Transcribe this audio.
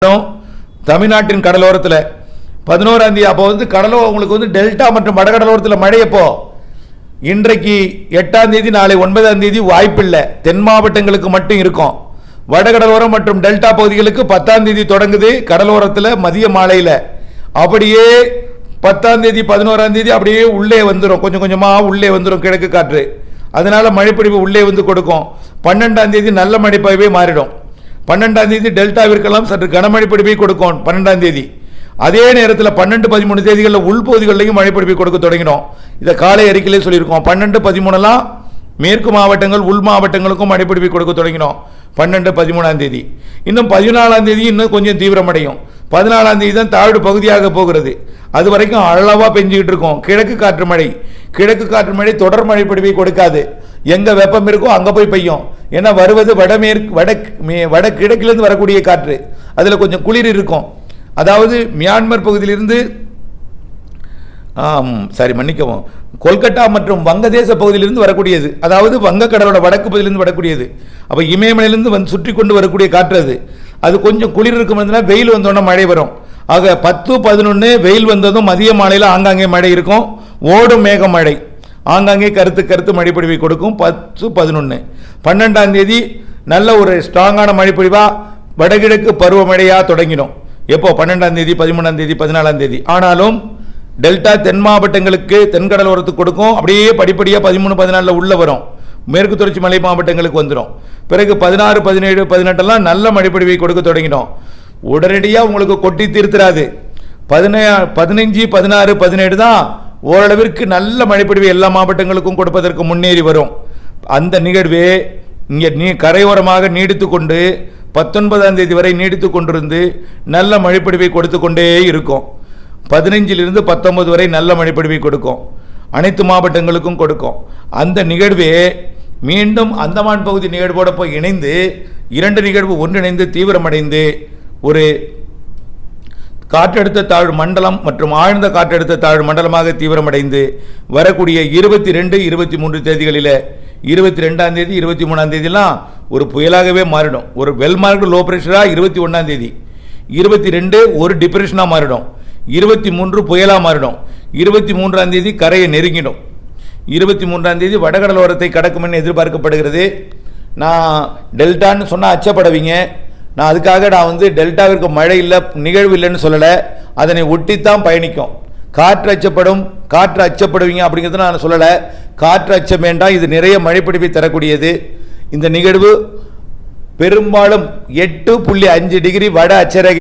தமிழ்நாட்டின் கடலோரத்தில் 11ஆம் தேதி அப்போ உங்களுக்கு டெல்டா மற்றும் வடகடலோரத்தில் மழை எப்போ இன்றைக்கு 8ஆம் தேதி நாளை 9ஆம் தேதி வாய்ப்பில்லை, தென் மாவட்டங்களுக்கு மட்டும் இருக்கும். வடகடலோரம் மற்றும் டெல்டா பகுதிகளுக்கு 10ஆம் தேதி தொடங்குது கடலோரத்தில் மதிய மாலையில். அப்படியே 10ஆம் தேதி 11ஆம் தேதி அப்படியே உள்ளே வந்துடும், கொஞ்சம் கொஞ்சமாக உள்ளே வந்துடும் கிழக்கு காற்று. அதனால மழைப்பொழிவு உள்ளே வந்து கொடுக்கும். 12ஆம் தேதி நல்ல மழைப்பொழிவே மாறிடும். 12ஆம் தேதி டெல்டாவிற்கெல்லாம் சற்று கனமழை பொழிவை கொடுக்கும் 12ஆம் தேதி. அதே நேரத்தில் 12, 13 தேதிகளில் உள்பகுதிகளிலையும் மழை பொழிவை கொடுக்க தொடங்கினோம். இதை காலை அறிக்கையிலே சொல்லியிருக்கோம். 12, 13 மேற்கு மாவட்டங்கள் உள் மாவட்டங்களுக்கும் மழை பொழிவை கொடுக்க தொடங்கினோம் 12, 13ஆம் தேதி. இன்னும் 14ஆம் தேதி இன்னும் கொஞ்சம் தீவிரமடையும். 14ஆம் தேதி தான் தாழ்வு பகுதியாக போகிறது. அது வரைக்கும் அளவாக பெஞ்சிக்கிட்டு இருக்கும் கிழக்கு காற்று மழை. கிழக்கு காற்று மழை தொடர் மழை பொழிவை கொடுக்காது. எங்கே வெப்பம் இருக்கோ அங்கே போய் பெய்யும். ஏன்னா வருவது வடகிழக்கிலிருந்து வரக்கூடிய காற்று, அதில் கொஞ்சம் குளிர் இருக்கும். அதாவது மியான்மர் பகுதியிலிருந்து மன்னிக்கவும், கொல்கட்டா மற்றும் வங்கதேச பகுதியிலிருந்து வரக்கூடியது, அதாவது வங்கக்கடலோட வடக்கு பகுதியிலிருந்து வரக்கூடியது. அப்போ இமயமலையிலிருந்து வந்து சுற்றி கொண்டு வரக்கூடிய காற்று அது கொஞ்சம் குளிர் இருக்கும். வெயில் வந்தோன்னா மழை வரும். ஆக 10, 11 வெயில் வந்ததும் மதிய மாலையில் ஆங்காங்கே மழை இருக்கும். ஓடும் மேக மழை ஆங்காங்கே கருத்து மழை பொழிவை கொடுக்கும். 10, 11 12ஆம் தேதி நல்ல ஒரு ஸ்ட்ராங்கான மழை பொழிவா வடகிழக்கு பருவமழையாக தொடங்கினோம். எப்போ 12ஆம் தேதி 13ஆம் தேதி 14ஆம் தேதி. ஆனாலும் டெல்டா தென் மாவட்டங்களுக்கு தென்கடலோரத்துக்கு கொடுக்கும். அப்படியே படிப்படியாக 13, 14 உள்ள வரும். மேற்கு தொடர்ச்சி மலை மாவட்டங்களுக்கு வந்துடும். பிறகு 16, 17, 18 நல்ல மழைப்பொழிவை கொடுக்க தொடங்கினோம். உடனடியாக உங்களுக்கு கொட்டி தீர்த்துறாது. 15, 16, 17 தான் ஓரளவிற்கு நல்ல மழைப்பொழிவை எல்லா மாவட்டங்களுக்கும் கொடுப்பதற்கு முன்னேறி வரும். அந்த நிகழ்வே இங்கே கரையோரமாக நீடித்து கொண்டு 19ஆம் தேதி வரை நீடித்து கொண்டிருந்து நல்ல மழைப்பொழிவை கொடுத்து கொண்டே இருக்கும். 15லிருந்து 19 வரை நல்ல மழைப்பொழிவை கொடுக்கும். அனைத்து மாவட்டங்களுக்கும் கொடுக்கும். அந்த நிகழ்வே மீண்டும் அந்தமான் பகுதி நிகழ்வோடு போய் இணைந்து 2 நிகழ்வு ஒன்றிணைந்து தீவிரமடைந்து ஒரு காற்றழுத்த தாழ்வு மண்டலம் மற்றும் ஆழ்ந்த காற்றழுத்த தாழ்வு மண்டலமாக தீவிரமடைந்து வரக்கூடிய 22, 23 தேதிகளில் 22ஆம் தேதி 23ஆம் தேதியெல்லாம் ஒரு புயலாகவே மாறிடும். ஒரு வெல்மார்க் லோ பிரஷராக 21ஆம் தேதி, 22 ஒரு டிப்ரெஷனாக மாறிடும், 23 புயலாக மாறிடும், 23ஆம் தேதி கரையை நெருங்கிடும். 23ஆம் தேதி வடகடலோரத்தை கடக்கும் என்று எதிர்பார்க்கப்படுகிறது. நான் டெல்டான்னு சொன்னால் அச்சப்படுவீங்க. நான் அதுக்காக டெல்டாவிற்கு மழை இல்லை நிகழ்வு இல்லைன்னு சொல்லலை. அதனை ஒட்டித்தான் பயணிக்கும். காற்று அச்சப்படுவீங்க அப்படிங்கிறது நான் சொல்லலை. காற்று அச்சம் வேண்டாம். இது நிறைய மழைப்பிடிப்பை தரக்கூடியது. இந்த நிகழ்வு பெரும்பாலும் 8.5 டிகிரி வட அட்சரேகை